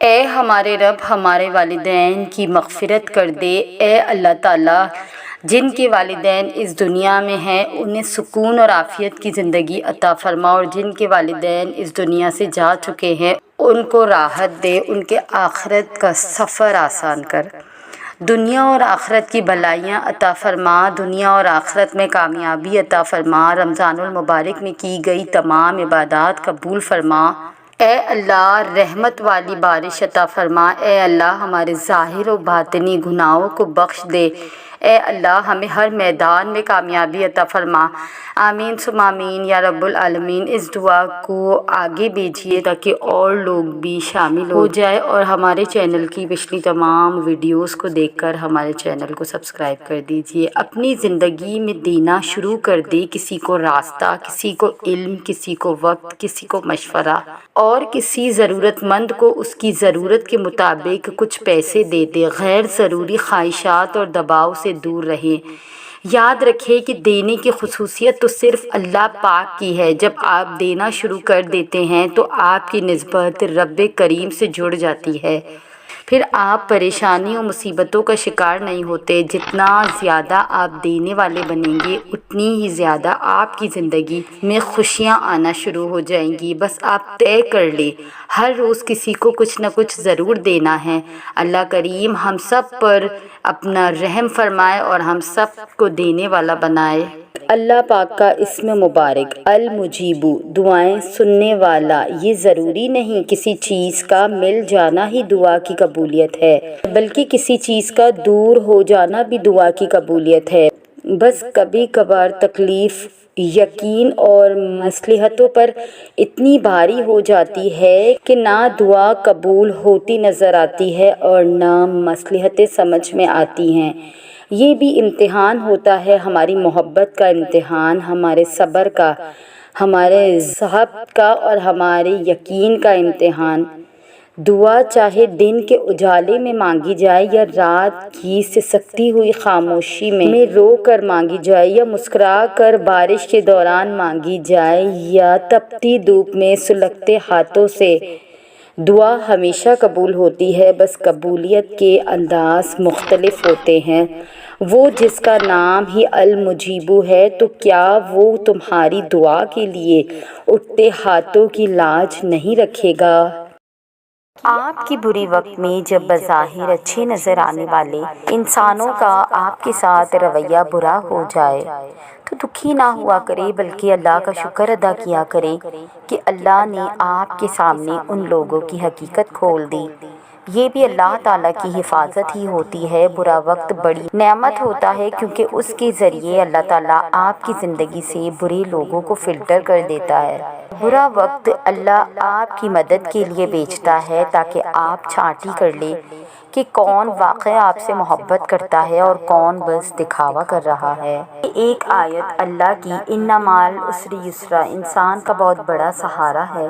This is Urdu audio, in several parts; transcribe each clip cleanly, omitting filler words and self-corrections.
اے ہمارے رب ہمارے والدین کی مغفرت کر دے۔ اے اللہ تعالیٰ جن کے والدین اس دنیا میں ہیں انہیں سکون اور عافیت کی زندگی عطا فرما، اور جن کے والدین اس دنیا سے جا چکے ہیں ان کو راحت دے، ان کے آخرت کا سفر آسان کر، دنیا اور آخرت کی بھلائیاں عطا فرما، دنیا اور آخرت میں کامیابی عطا فرما، رمضان المبارک میں کی گئی تمام عبادات قبول فرما۔ اے اللہ رحمت والی بارش عطا فرما، اے اللہ ہمارے ظاہر و باطنی گناہوں کو بخش دے، اے اللہ ہمیں ہر میدان میں کامیابی عطا فرما۔ آمین ثم آمین یا رب العالمین۔ اس دعا کو آگے بھیجیے تاکہ اور لوگ بھی شامل ہو جائے، اور ہمارے چینل کی پچھلی تمام ویڈیوز کو دیکھ کر ہمارے چینل کو سبسکرائب کر دیجیے۔ اپنی زندگی میں دینا شروع کر دے، کسی کو راستہ، کسی کو علم، کسی کو وقت، کسی کو مشورہ، اور کسی ضرورت مند کو اس کی ضرورت کے مطابق کچھ پیسے دے دے۔ غیر ضروری خواہشات اور دباؤ سے دور رہیں۔ یاد رکھیں کہ دینے کی خصوصیت تو صرف اللہ پاک کی ہے۔ جب آپ دینا شروع کر دیتے ہیں تو آپ کی نسبت رب کریم سے جڑ جاتی ہے، پھر آپ پریشانی اور مصیبتوں کا شکار نہیں ہوتے۔ جتنا زیادہ آپ دینے والے بنیں گے اتنی ہی زیادہ آپ کی زندگی میں خوشیاں آنا شروع ہو جائیں گی۔ بس آپ طے کر لیں، ہر روز کسی کو کچھ نہ کچھ ضرور دینا ہے۔ اللہ کریم ہم سب پر اپنا رحم فرمائے اور ہم سب کو دینے والا بنائے۔ اللہ پاک کا اسم مبارک المجیب، دعائیں سننے والا۔ یہ ضروری نہیں کسی چیز کا مل جانا ہی دعا کی قبولیت ہے، بلکہ کسی چیز کا دور ہو جانا بھی دعا کی قبولیت ہے۔ بس کبھی کبھار تکلیف یقین اور مصلحتوں پر اتنی بھاری ہو جاتی ہے کہ نہ دعا قبول ہوتی نظر آتی ہے اور نہ مصلحتیں سمجھ میں آتی ہیں۔ یہ بھی امتحان ہوتا ہے، ہماری محبت کا امتحان، ہمارے صبر کا، ہمارے ضبط کا اور ہمارے یقین کا امتحان۔ دعا چاہے دن کے اجالے میں مانگی جائے یا رات کی سسکتی ہوئی خاموشی میں رو کر مانگی جائے، یا مسکرا کر بارش کے دوران مانگی جائے، یا تپتی دھوپ میں سلگتے ہاتھوں سے، دعا ہمیشہ قبول ہوتی ہے۔ بس قبولیت کے انداز مختلف ہوتے ہیں۔ وہ جس کا نام ہی المجیب ہے تو کیا وہ تمہاری دعا کے لیے اٹھتے ہاتھوں کی لاج نہیں رکھے گا؟ آپ کی بری وقت میں جب بظاہر اچھے نظر آنے والے انسانوں کا آپ کے ساتھ رویہ برا ہو جائے تو دکھی نہ ہوا کرے، بلکہ اللہ کا شکر ادا کیا کرے کہ اللہ نے آپ کے سامنے ان لوگوں کی حقیقت کھول دی۔ یہ بھی اللہ تعالیٰ کی حفاظت ہی ہوتی ہے۔ برا وقت بڑی نعمت ہوتا ہے کیونکہ اس کے ذریعے اللہ تعالیٰ آپ کی زندگی سے برے لوگوں کو فلٹر کر دیتا ہے۔ برا وقت اللہ آپ کی مدد کے لیے بھیجتا ہے تاکہ آپ چھانٹی کر لیں کہ کون واقعی آپ سے محبت کرتا ہے اور کون بس دکھاوا کر رہا ہے۔ ایک آیت اللہ کی ان مع العسر یسرا انسان کا بہت بڑا سہارا ہے۔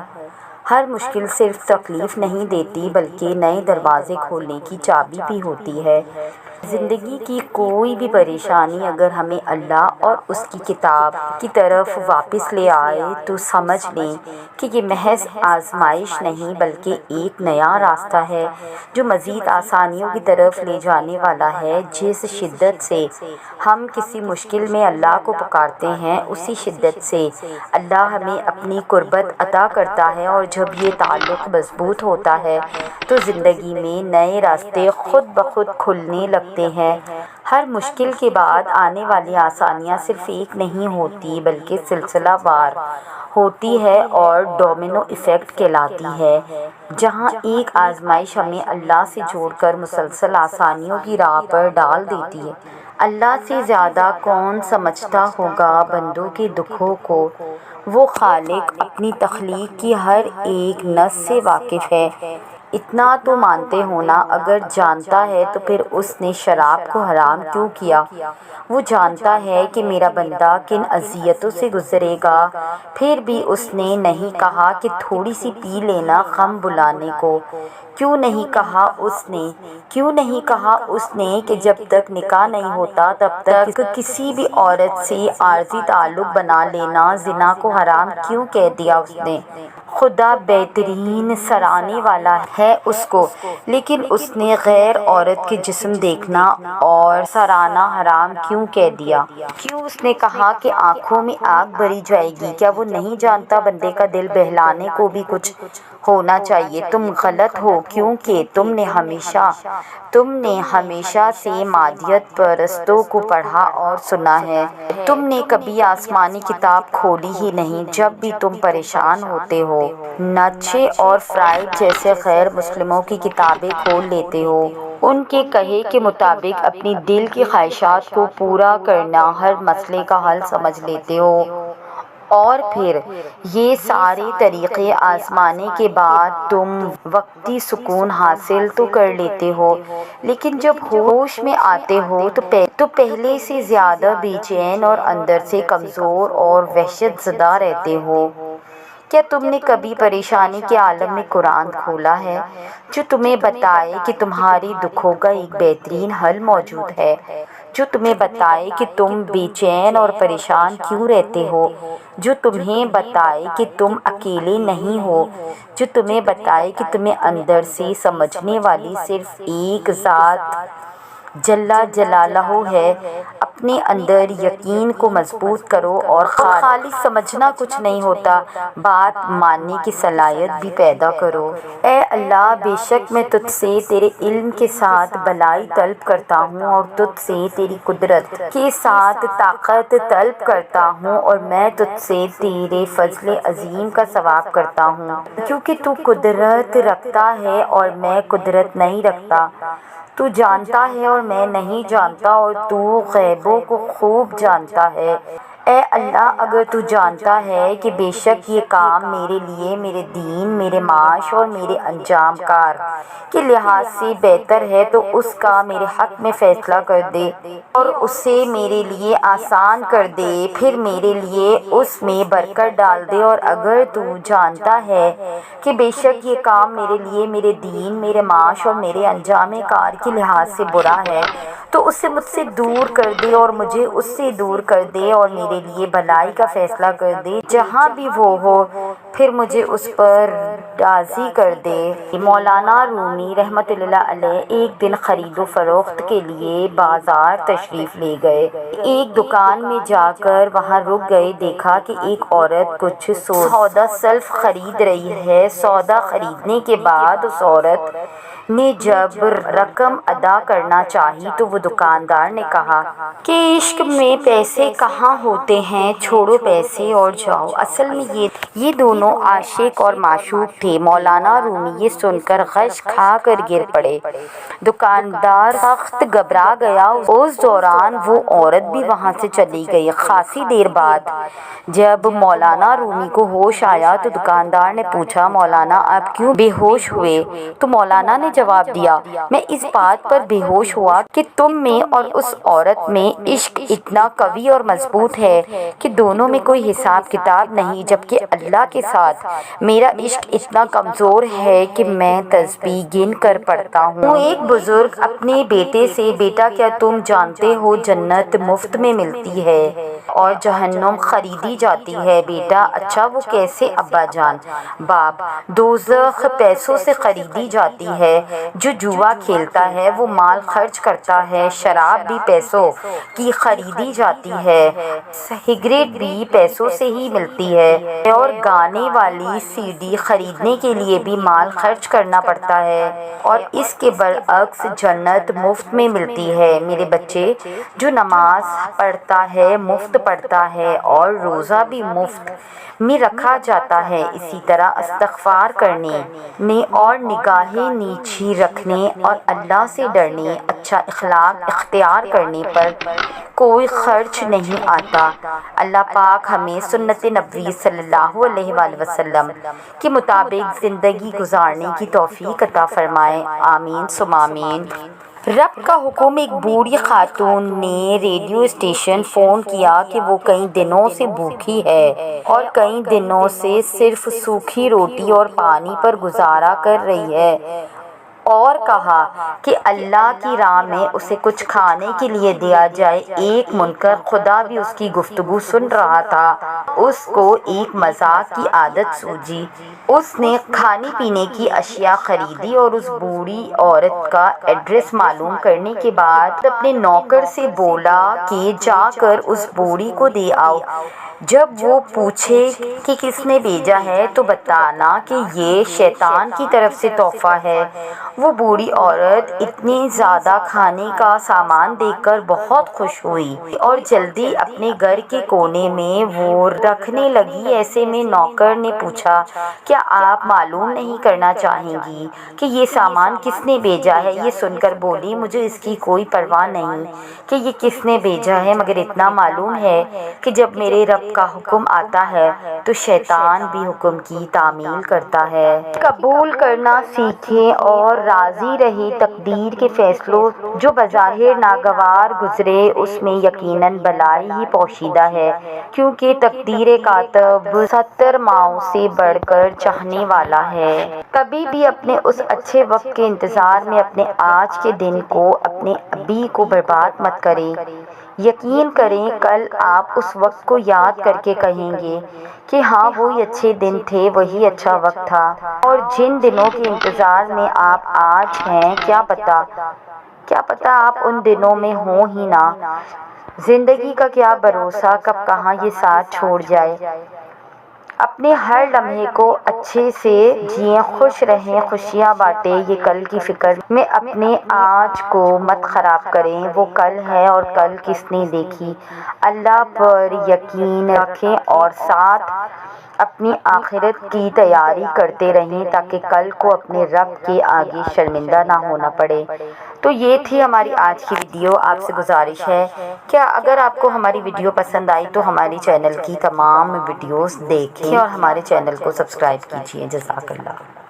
ہر مشکل صرف تکلیف نہیں دیتی بلکہ نئے دروازے کھولنے کی چابی بھی ہوتی ہے۔ زندگی کی کوئی بھی پریشانی اگر ہمیں اللہ اور اس کی کتاب کی طرف واپس لے آئے تو سمجھ لیں کہ یہ محض آزمائش نہیں بلکہ ایک نیا راستہ ہے جو مزید آسانیوں کی طرف لے جانے والا ہے۔ جس شدت سے ہم کسی مشکل میں اللہ کو پکارتے ہیں اسی شدت سے اللہ ہمیں اپنی قربت عطا کرتا ہے، اور جب یہ تعلق مضبوط ہوتا ہے تو زندگی میں نئے راستے خود بخود کھلنے لگتے ہیں۔ ہر مشکل کے بعد آنے والی آسانیاں صرف ایک نہیں ہوتی بلکہ سلسلہ وار ہوتی ہے اور ڈومینو ایفیکٹ کہلاتی ہے۔ جہاں ایک آزمائش ہمیں اللہ سے جوڑ کر مسلسل آسانیوں کی راہ پر ڈال دیتی ہے۔ اللہ سے زیادہ کون سمجھتا ہوگا بندوں کے دکھوں کو؟ وہ خالق اپنی تخلیق کی ہر ایک نس سے واقف ہے۔ اتنا تو مانتے ہو نا، اگر جانتا ہے تو پھر اس نے شراب کو حرام کیوں کیا؟ وہ جانتا ہے کہ میرا بندہ کن اذیتوں سے گزرے گا، پھر بھی اس نے نہیں کہا کہ تھوڑی سی پی لینا غم بلانے کو۔ کیوں نہیں کہا اس نے کہ جب تک نکاح نہیں ہوتا تب تک کسی بھی عورت سے عارضی تعلق بنا لینا زنا کو حرام کیوں کہہ دیا اس نے؟ خدا بہترین سرانے والا ہے اس کو، لیکن اس نے غیر عورت کے جسم دیکھنا اور سرانا حرام کیوں کہہ دیا؟ کیوں اس نے کہا کہ آنکھوں میں آگ بھری جائے گی؟ کیا وہ نہیں جانتا بندے کا دل بہلانے کو بھی کچھ ہونا چاہیے؟ تم غلط ہو کیونکہ تم نے ہمیشہ سے مادیت پرستوں کو پڑھا اور سنا ہے۔ تم نے کبھی آسمانی کتاب کھولی ہی نہیں جب بھی تم پریشان ہوتے ہو۔ نیچے اور فرائڈ جیسے غیر مسلموں کی کتابیں کھول لیتے ہو، ان کے کہے کے مطابق اپنی دل کی خواہشات کو پورا کرنا ہر مسئلے کا حل سمجھ لیتے ہو، اور پھر یہ سارے طریقے آزمانے کے بعد تم وقتی سکون حاصل تو کر لیتے ہو، لیکن جب ہوش میں آتے ہو تو پہلے سے زیادہ بے چین اور اندر سے کمزور اور وحشت زدہ رہتے ہو۔ کیا تم نے کبھی پریشانی کے عالم میں قرآن کھولا ہے جو تمہیں بتائے کہ تمہاری دکھوں کا ایک بہترین حل موجود ہے، جو تمہیں بتائے کہ تم بے چین اور پریشان کیوں رہتے ہو، جو تمہیں بتائے کہ تم اکیلے نہیں ہو، جو تمہیں بتائے کہ تمہیں اندر سے سمجھنے والی صرف ایک ذات جل جلالہ ہے؟ اپنے اندر یقین کو مضبوط کرو اور خالی سمجھنا کچھ نہیں ہوتا، بات ماننے کی صلاحیت بھی پیدا کرو۔ اے اللہ، بے شک میں تجھ سے تیرے علم کے ساتھ بھلائی طلب کرتا ہوں اور تجھ سے تیری قدرت کے ساتھ طاقت طلب کرتا ہوں، اور میں تجھ سے تیرے فضل عظیم کا ثواب کرتا ہوں، کیونکہ تو قدرت رکھتا ہے اور میں قدرت نہیں رکھتا، تو جانتا ہے اور میں نہیں جانتا، اور تو غیبوں کو خوب جانتا ہے۔ اے اللہ، اگر تو جانتا ہے کہ بے شک یہ کام میرے لیے، میرے دین، میرے معاش اور میرے انجام کار کے لحاظ سے بہتر ہے تو اس کا میرے حق میں فیصلہ کر دے اور اسے میرے لیے آسان کر دے، پھر میرے لیے اس میں برکت ڈال دے، اور اگر تو جانتا ہے کہ بے شک یہ کام میرے لیے، میرے دین، میرے معاش اور میرے انجام کار کے لحاظ سے برا ہے تو اسے مجھ سے دور کر دے اور مجھے اس سے دور کر دے، اور میرے لیے بھلائی کا فیصلہ کر دے جہاں بھی وہ ہو، پھر مجھے اس پر راضی کر دے۔ مولانا رومی رحمۃ اللہ علیہ ایک دن خرید و فروخت کے لیے بازار تشریف لے گئے۔ ایک دکان میں جا کر وہاں رک گئے، دیکھا کہ ایک عورت کچھ سودا سلف خرید رہی ہے۔ سودا خریدنے کے بعد اس عورت نے جب رقم ادا کرنا چاہی تو وہ دکاندار نے کہا کہ عشق میں پیسے کہاں ہوتے ہیں، چھوڑو پیسے اور جاؤ۔ اصل میں یہ دونوں عاشق اور معشوق تھے۔ مولانا رومی یہ سن کر غش کھا کر گر پڑے۔ دکاندار سخت گھبرا گیا۔ اس دوران وہ عورت بھی وہاں سے چلی گئی۔ خاصی دیر بعد جب مولانا رومی کو ہوش آیا تو دکاندار نے پوچھا، مولانا آپ کیوں بے ہوش ہوئے؟ تو مولانا نے جواب دیا، میں اس بات پر بے ہوش ہوا کہ تم میں اور اس عورت میں عشق اتنا قوی اور مضبوط ہے کہ دونوں میں کوئی حساب کتاب نہیں، جبکہ اللہ کے ساتھ میرا عشق اتنا کمزور ہے کہ میں تسبیح گن کر پڑھتا ہوں۔ ایک بزرگ اپنے بیٹے سے، بیٹا کیا تم جانتے ہو جنت مفت میں ملتی ہے اور جہنم خریدی جاتی ہے؟ بیٹا، اچھا وہ کیسے ابا جان؟ باپ، دوزخ پیسوں سے خریدی جاتی ہے۔ جو جوا کھیلتا ہے وہ مال خرچ کرتا ہے، شراب بھی پیسوں کی خریدی جاتی ہے، سگریٹ بھی پیسوں سے ہی ملتی ہے، اور گانے والی سی ڈی خریدنے کے لیے بھی مال خرچ کرنا پڑتا ہے، اور اس کے برعکس جنت مفت میں ملتی ہے۔ میرے بچے، جو نماز پڑھتا ہے مفت پڑھتا ہے اور روزہ بھی مفت میں رکھا جاتا ہے، اسی طرح استغفار کرنے اور نگاہیں نیچی رکھنے اور اللہ سے ڈرنے، اچھا اخلاق اختیار کرنے پر کوئی خرچ نہیں آتا۔ اللہ پاک ہمیں سنت نبوی صلی اللہ علیہ وآلہ وسلم کے مطابق زندگی گزارنے کی توفیق عطا فرمائے، آمین ثم آمین۔ رب کا حکم، ایک بوڑھی خاتون نے ریڈیو اسٹیشن فون کیا کہ وہ کئی دنوں سے بھوکی ہے اور کئی دنوں سے صرف سوکھی روٹی اور پانی پر گزارا کر رہی ہے، اور کہا کہ اللہ کی راہ میں اسے کچھ کھانے کے لیے دیا جائے۔ ایک منکر خدا بھی اس کی گفتگو سن رہا تھا۔ اس کو ایک مذاق کی عادت سوجی۔ اس نے کھانے پینے کی اشیاء خریدی اور اس بوڑھی عورت کا ایڈریس معلوم کرنے کے بعد اپنے نوکر سے بولا کہ جا کر اس بوڑھی کو دے آؤ۔ جب وہ پوچھے کہ کس نے بھیجا ہے تو بتانا کہ یہ شیطان کی طرف سے تحفہ ہے۔ وہ بوڑھی عورت اتنے زیادہ کھانے کا سامان دیکھ کر بہت خوش ہوئی اور جلدی اپنے گھر کے کونے میں وہ رکھنے لگی۔ ایسے میں نوکر نے پوچھا، کیا آپ معلوم نہیں کرنا چاہیں گی کہ یہ سامان کس نے بھیجا ہے؟ یہ سن کر بولی، مجھے اس کی کوئی پرواہ نہیں کہ یہ کس نے بھیجا ہے، مگر اتنا معلوم ہے کہ جب میرے رب کا حکم آتا ہے تو شیطان بھی حکم کی تعمیل کرتا ہے۔ قبول کرنا سیکھیں اور راضی رہے تقدیر کے فیصلوں جو بظاہر ناگوار گزرے اس میں یقیناً بھلائی ہی پوشیدہ ہے، کیونکہ تقدیر کاتب 70 ماؤں سے بڑھ کر چاہنے والا ہے۔ کبھی بھی اپنے اس اچھے وقت کے انتظار میں اپنے آج کے دن کو، اپنے ابھی کو برباد مت کریں۔ یقین کریں کل آپ اس وقت کو یاد کر کے کہیں گے کہ ہاں وہی اچھے دن تھے، وہی اچھا وقت تھا۔ اور جن دنوں کے انتظار میں آپ آج ہیں، کیا پتہ آپ ان دنوں میں ہوں ہی نہ۔ زندگی کا کیا بھروسہ کب کہاں یہ ساتھ چھوڑ جائے۔ اپنے ہر لمحے کو اچھے سے جئیں، خوش رہیں، خوشیاں بانٹیں۔ یہ کل کی فکر میں اپنے آج کو مت خراب کریں، وہ کل ہے اور کل کس نے دیکھی۔ اللہ پر یقین رکھیں اور ساتھ اپنی آخرت کی تیاری کرتے رہیں تاکہ کل کو اپنے رب کے آگے شرمندہ نہ ہونا پڑے۔ تو یہ تھی ہماری آج کی ویڈیو۔ آپ سے گزارش ہے کہ اگر آپ کو ہماری ویڈیو پسند آئی تو ہماری چینل کی تمام ویڈیوز دیکھیں اور ہمارے چینل کو سبسکرائب کیجیے۔ جزاک اللہ۔